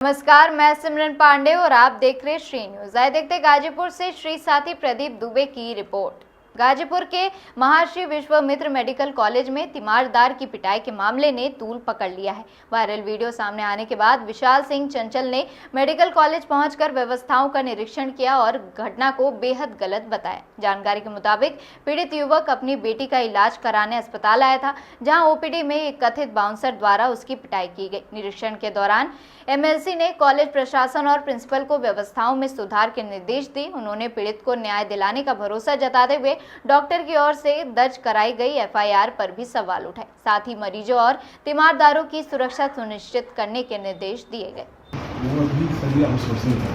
नमस्कार, मैं सिमरन पांडे और आप देख रहे श्री न्यूज। आए देखते गाजीपुर से श्री साथी प्रदीप दुबे की रिपोर्ट। गाजीपुर के महर्षि विश्वामित्र मेडिकल कॉलेज में तीमारदार की पिटाई के मामले ने तूल पकड़ लिया है। वायरल वीडियो सामने आने के बाद विशाल सिंह चंचल ने मेडिकल कॉलेज पहुंचकर व्यवस्थाओं का निरीक्षण किया और घटना को बेहद गलत बताया। जानकारी के मुताबिक पीड़ित युवक अपनी बेटी का इलाज कराने अस्पताल आया था, जहां ओपीडी में एक कथित बाउंसर द्वारा उसकी पिटाई की गई। निरीक्षण के दौरान एमएलसी ने कॉलेज प्रशासन और प्रिंसिपल को व्यवस्थाओं में सुधार के निर्देश दिए। उन्होंने पीड़ित को न्याय दिलाने का भरोसा जताते हुए डॉक्टर की ओर से दर्ज कराई गई एफआईआर पर भी सवाल उठाए। साथ ही मरीजों और तीमारदारों की सुरक्षा सुनिश्चित करने के निर्देश दिए गए। वो अभी सभी आउटसोर्सिंग है,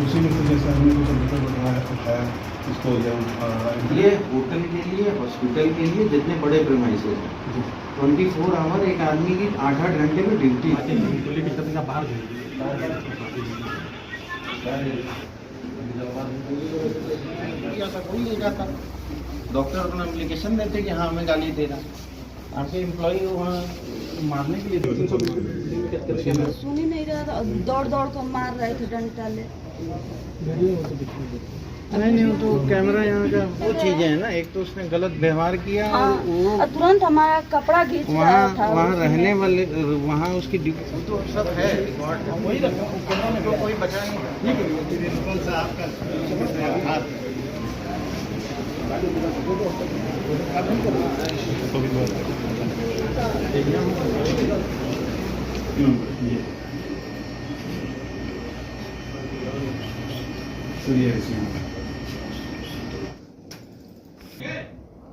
उसी में से जैसे हमने कुछ कंप्यूटर बताया इसको ये होटल के लिए, हॉस्पिटल के लिए जितने बड़े प्रेमाइसेस हैं 24 आवर एक आदमी की 8-8 घंटे में ड्यूटी कोई नहीं जाता। डॉक्टर अपना एप्लीकेशन देते कि हाँ हमें गाली दे रहा, आपके एम्प्लॉई वहाँ मारने के लिए सुन ही नहीं रहा था, दौड़ दौड़ कर मार रहे थे डंडा ले। नहीं तो कैमरा यहाँ का वो चीजें है ना, एक तो उसने गलत व्यवहार किया। हाँ, और वो तुरंत हमारा कपड़ा खींच रहा था। वहाँ रहने वाले वहाँ उसकी तो सब है, वही रखा, कोई बचा नहीं।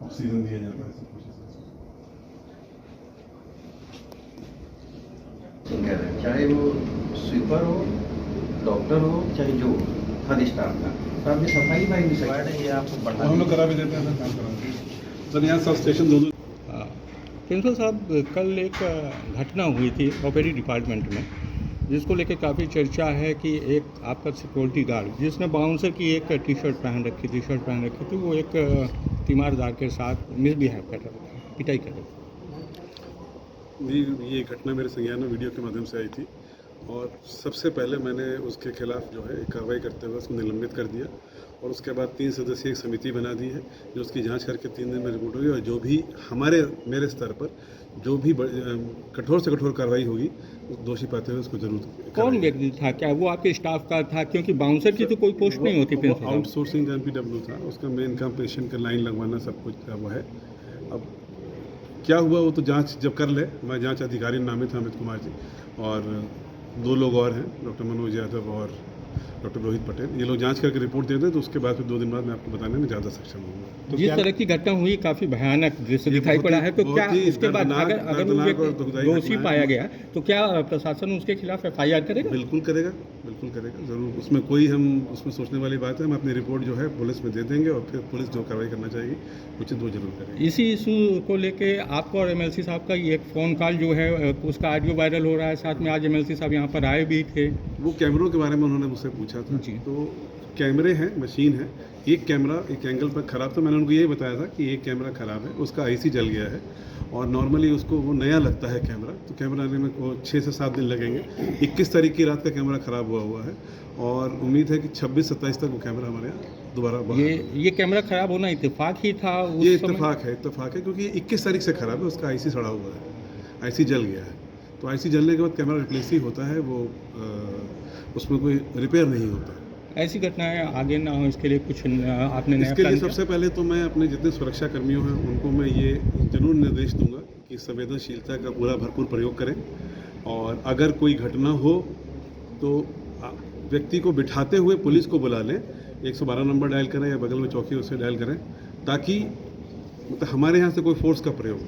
ऑक्सीजन दिया जाता है सब कुछ। चाहे वो स्वीपर हो, डॉक्टर हो, चाहे जो हो, हर स्टाफ का साथ में सफाई भाई भी सकते हैं। आपको बढ़ा हम लोग करा भी देते हैं, काम कराते हैं सर। यहाँ सब स्टेशन दो प्रिंसिपल साहब, कल एक घटना हुई थी ओपीडी डिपार्टमेंट में, जिसको लेकर काफ़ी चर्चा है कि एक आपका सिक्योरिटी गार्ड जिसने बाउंसर की एक टी शर्ट पहन रखी थी, वो एक तीमारदार के साथ मिसबिहेव कर रहा था, पिटाई कर रहा था। ये घटना मेरे संज्ञान में वीडियो के माध्यम से आई थी और सबसे पहले मैंने उसके खिलाफ जो है कार्रवाई करते हुए उसको निलंबित कर दिया और उसके बाद 3 सदस्यीय एक समिति बना दी है जो उसकी जांच करके 3 दिन में रिपोर्ट होगी और जो भी मेरे स्तर पर जो भी कठोर से कठोर कार्रवाई होगी दोषी पाते हुए उसको जरूर। कौन व्यक्ति था? क्या वो आपके स्टाफ का था? क्योंकि बाउंसर की तो कोई पोस्ट नहीं होती प्रिंसिपल। आउटसोर्सिंग का MPW था, उसका मेन काम पेशेंट का लाइन लगवाना सब कुछ वो है। अब क्या हुआ वो तो जांच जब कर ले। मैं जांच अधिकारी नामित अमित कुमार जी और 2 लोग और हैं, डॉक्टर मनोज यादव और डॉक्टर रोहित पटेल। ये लोग जांच करके रिपोर्ट देते हैं तो उसके बाद फिर 2 दिन बाद मैं आपको बताने में ज़्यादा सक्षम हूँ। तो जिस तरह की घटना हुई काफ़ी भयानक दृश्य दिखाई पड़ा है, तो क्या उसके बाद अगर वो दोषी पाया गया तो क्या प्रशासन उसके खिलाफ एफआईआर करेगा? बिल्कुल करेगा ज़रूर। उसमें कोई उसमें सोचने वाली बात है। हम अपनी रिपोर्ट जो है पुलिस में दे देंगे और फिर पुलिस जो कार्रवाई करना चाहेगी उचित वो जरूर करेगी। इसी इशू को लेके आपको और एमएलसी साहब का एक फ़ोन कॉल जो है उसका ऑडियो वायरल हो रहा है। साथ में आज एमएलसी साहब यहाँ पर आए भी थे। वो कैमरों के बारे में उन्होंने मुझसे पूछा था जी। तो कैमरे हैं, मशीन है। एक कैमरा एक एंगल पर ख़राब था, मैंने उनको यही बताया था कि एक कैमरा ख़राब है, उसका आईसी जल गया है और नॉर्मली उसको वो नया लगता है कैमरा, तो कैमरा आने में 6 से 7 दिन लगेंगे। 21 तारीख की रात का कैमरा ख़राब हुआ है और उम्मीद है कि 26-27 तक वो कैमरा हमारे यहाँ दोबारा ये कैमरा ख़राब होना इत्तेफाक ही था? ये इत्तेफाक है क्योंकि 21 तारीख से ख़राब है, उसका आईसी सड़ा हुआ है, आईसी जल गया है। तो आईसी जलने के बाद कैमरा रिप्लेस ही होता है, वो उसमें कोई रिपेयर नहीं होता। ऐसी घटनाएं आगे ना हो इसके लिए कुछ आपने नया इसके लिए सबसे पहले तो मैं अपने जितने सुरक्षा कर्मियों हैं उनको मैं ये जरूर निर्देश दूंगा कि संवेदनशीलता का पूरा भरपूर प्रयोग करें और अगर कोई घटना हो तो व्यक्ति को बिठाते हुए पुलिस को बुला लें, 112 नंबर डायल करें या बगल में चौकी उससे डायल करें, ताकि मतलब हमारे यहाँ से कोई फोर्स का प्रयोग।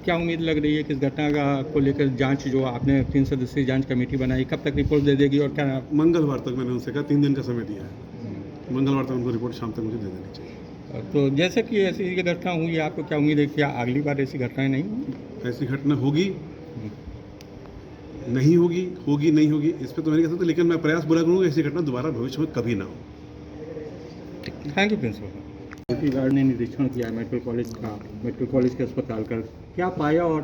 क्या उम्मीद लग रही है कि इस घटना को लेकर जांच जो आपने 3 सदस्यीय जांच कमेटी बनाई कब तक रिपोर्ट दे देगी और क्या? मंगलवार तक मैंने उनसे कहा, 3 दिन का समय दिया है। मंगलवार तक उनको रिपोर्ट शाम तक मुझे दे देनी चाहिए। तो जैसे कि ऐसी घटना हुई, आपको क्या उम्मीद है कि अगली बार ऐसी घटनाएं नहीं होंगी? ऐसी घटना होगी नहीं होगी इस पर तो नहीं कह सकता, लेकिन मैं प्रयास बुरा करूँगा ऐसी घटना दोबारा भविष्य में कभी ना हो। Thank you principal. Security guard ने निरीक्षण किया मेडिकल कॉलेज के अस्पताल का, क्या पाया और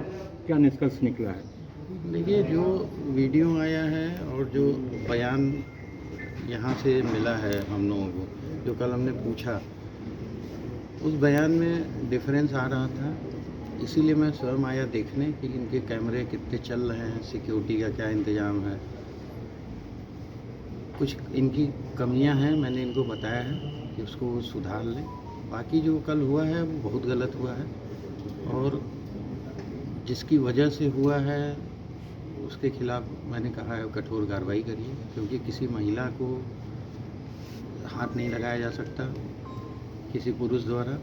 क्या निष्कर्ष निकला है? देखिए, जो वीडियो आया है और जो बयान यहाँ से मिला है हम लोगों को, जो कल हमने पूछा, उस बयान में डिफरेंस आ रहा था। इसीलिए मैं स्वयं आया देखने कि इनके कैमरे कितने चल रहे हैं, सिक्योरिटी का क्या इंतज़ाम है। कुछ इनकी कमियां हैं, मैंने इनको बताया है कि उसको वो सुधार लें। बाकी जो कल हुआ है वो बहुत गलत हुआ है और जिसकी वजह से हुआ है उसके खिलाफ मैंने कहा है कठोर कार्रवाई करिए, क्योंकि किसी महिला को हाथ नहीं लगाया जा सकता किसी पुरुष द्वारा,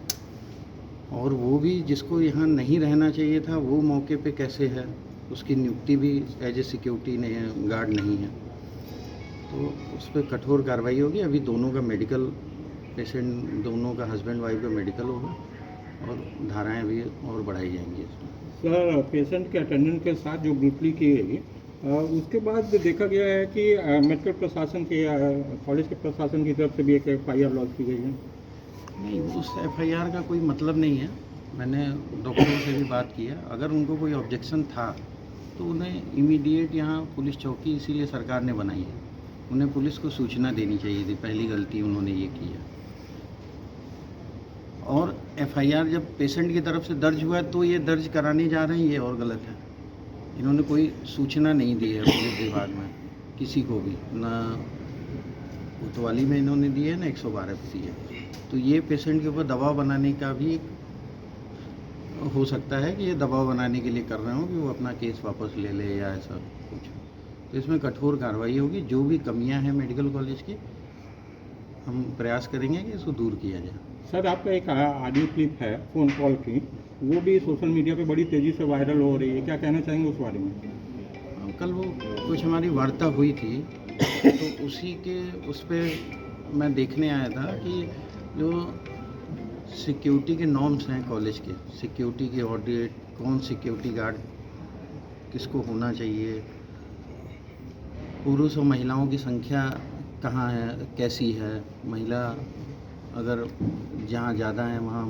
और वो भी जिसको यहाँ नहीं रहना चाहिए था वो मौके पे कैसे है, उसकी नियुक्ति भी एज ए सिक्योरिटी गार्ड नहीं है, तो उस पर कठोर कार्रवाई होगी। अभी दोनों का मेडिकल, पेशेंट दोनों का हस्बैंड वाइफ का मेडिकल होगा और धाराएं भी और बढ़ाई जाएंगी इसमें। सर, पेशेंट के अटेंडेंट के साथ जो ब्रूटली की गई, उसके बाद देखा गया है कि मेडिकल प्रशासन के कॉलेज के प्रशासन की तरफ से भी एक FIR लॉन्च की गई है। नहीं, उस FIR का कोई मतलब नहीं है। मैंने डॉक्टरों से भी बात की है, अगर उनको कोई ऑब्जेक्शन था तो उन्हें इमीडिएट यहाँ पुलिस चौकी इसीलिए सरकार ने बनाई है, उन्हें पुलिस को सूचना देनी चाहिए थी। पहली गलती उन्होंने ये की है। और FIR जब पेशेंट की तरफ से दर्ज हुआ है तो ये दर्ज कराने जा रहे हैं, ये और गलत है। इन्होंने कोई सूचना नहीं दी है पुलिस विभाग में किसी को भी, ना कोतवाली में इन्होंने दी है, ना 112 पे दी है। तो ये पेशेंट के ऊपर दबाव बनाने का भी हो सकता है कि ये दबाव बनाने के लिए कर रहे हो कि वो अपना केस वापस ले ले या ऐसा कुछ। तो इसमें कठोर कार्रवाई होगी। जो भी कमियां हैं मेडिकल कॉलेज की, हम प्रयास करेंगे कि इसको दूर किया जाए। सर, आपका एक ऑडियो क्लिप है फ़ोन कॉल की, वो भी सोशल मीडिया पे बड़ी तेज़ी से वायरल हो रही है, क्या कहना चाहेंगे उस बारे में? कल वो कुछ हमारी वार्ता हुई थी तो उसी के उस पर मैं देखने आया था कि जो सिक्योरिटी के नॉर्म्स हैं कॉलेज के, सिक्योरिटी के ऑडिट, कौन सिक्योरिटी गार्ड किसको होना चाहिए, पुरुष और महिलाओं की संख्या कहाँ है, कैसी है, महिला अगर जहाँ ज़्यादा है वहाँ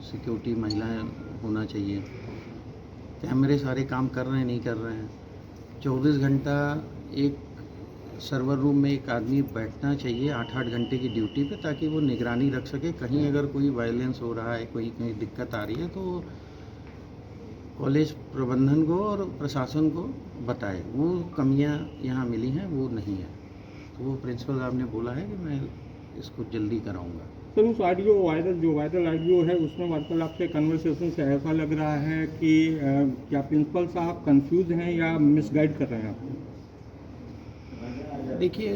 सिक्योरिटी महिलाएं होना चाहिए, कैमरे सारे काम कर रहे हैं नहीं कर रहे हैं, 24 घंटा एक सर्वर रूम में एक आदमी बैठना चाहिए 8-8 घंटे की ड्यूटी पे, ताकि वो निगरानी रख सके। कहीं अगर कोई वायलेंस हो रहा है, कोई कहीं दिक्कत आ रही है तो कॉलेज प्रबंधन को और प्रशासन को बताए। वो कमियां यहाँ मिली हैं, वो नहीं है। तो वो प्रिंसिपल साहब ने बोला है कि मैं इसको जल्दी कराऊंगा। सर, उस ऑडियो वायरल ऑडियो है, उसमें वार्तालाप से, कन्वर्सेशन से ऐसा लग रहा है कि क्या प्रिंसिपल साहब कंफ्यूज हैं या मिसगाइड कर रहे हैं आपको? देखिए,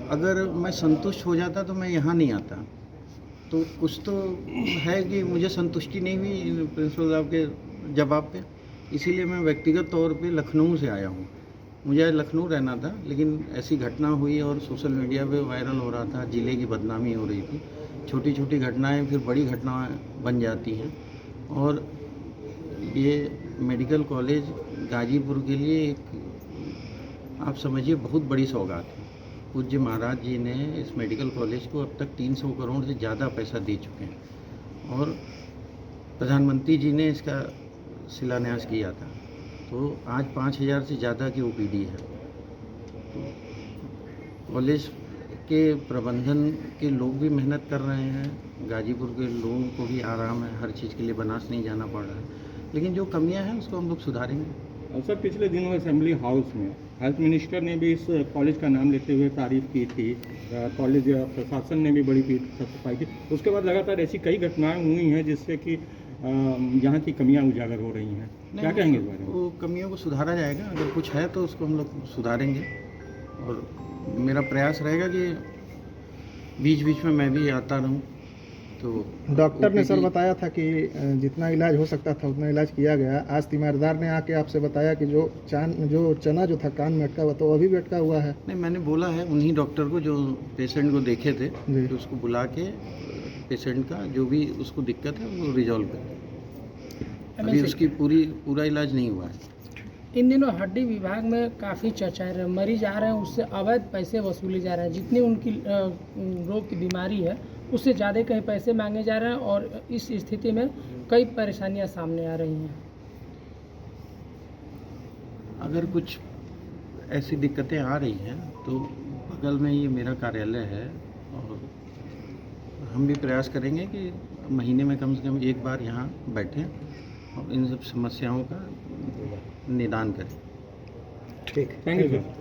अगर मैं संतुष्ट हो जाता तो मैं यहाँ नहीं आता। तो कुछ तो है कि मुझे संतुष्टि नहीं हुई प्रिंसिपल साहब के जवाब पे, इसीलिए मैं व्यक्तिगत तौर पे लखनऊ से आया हूँ। मुझे आज लखनऊ रहना था, लेकिन ऐसी घटना हुई और सोशल मीडिया पे वायरल हो रहा था, ज़िले की बदनामी हो रही थी। छोटी छोटी घटनाएं फिर बड़ी घटनाएं बन जाती हैं, और ये मेडिकल कॉलेज गाजीपुर के लिए एक, आप समझिए, बहुत बड़ी सौगात है। पूज्य महाराज जी ने इस मेडिकल कॉलेज को अब तक 300 करोड़ से ज़्यादा पैसा दे चुके हैं, और प्रधानमंत्री जी ने इसका शिलान्यास किया था। तो आज 5000 से ज़्यादा की OPD है। तो कॉलेज के प्रबंधन के लोग भी मेहनत कर रहे हैं, गाजीपुर के लोगों को भी आराम है, हर चीज़ के लिए बनास नहीं जाना पड़ रहा है, लेकिन जो कमियां हैं उसको हम लोग सुधारेंगे। सर, पिछले दिनों असेंबली हाउस में हेल्थ मिनिस्टर ने भी इस कॉलेज का नाम लेते हुए तारीफ की थी, कॉलेज प्रशासन ने भी बड़ी पीठ थपथपाई थी। उसके बाद लगातार ऐसी कई घटनाएं हुई हैं जिससे कि यहाँ की कमियां उजागर हो रही हैं, क्या कहेंगे इस बारे में? वो कमियों को सुधारा जाएगा, अगर कुछ है तो उसको हम लोग सुधारेंगे, और मेरा प्रयास रहेगा कि बीच बीच में मैं भी आता रहूं। तो डॉक्टर ने सर बताया था कि जितना इलाज हो सकता था उतना इलाज किया गया। आज तीमारदार ने आके आपसे बताया कि जो चना जो था कान में अटका हुआ, तो अभी भी अटका हुआ है। नहीं, मैंने बोला है उन्हीं डॉक्टर को जो पेशेंट को देखे थे कि उसको बुला के पेशेंट का जो भी उसको दिक्कत है वो रिजॉल्व करें। अभी उसकी पूरा इलाज नहीं हुआ है। इन दिनों हड्डी विभाग में काफ़ी चर्चा है, मरीज आ रहे हैं उससे अवैध पैसे वसूले जा रहे हैं। जितनी उनकी रोग की बीमारी है उससे ज़्यादा कहीं पैसे मांगे जा रहे हैं, और इस स्थिति में कई परेशानियां सामने आ रही हैं। अगर कुछ ऐसी दिक्कतें आ रही हैं तो बगल में ये मेरा कार्यालय है और हम भी प्रयास करेंगे कि महीने में कम से कम एक बार यहाँ बैठें और इन सब समस्याओं का निदान करें। ठीक थैंक यू सर।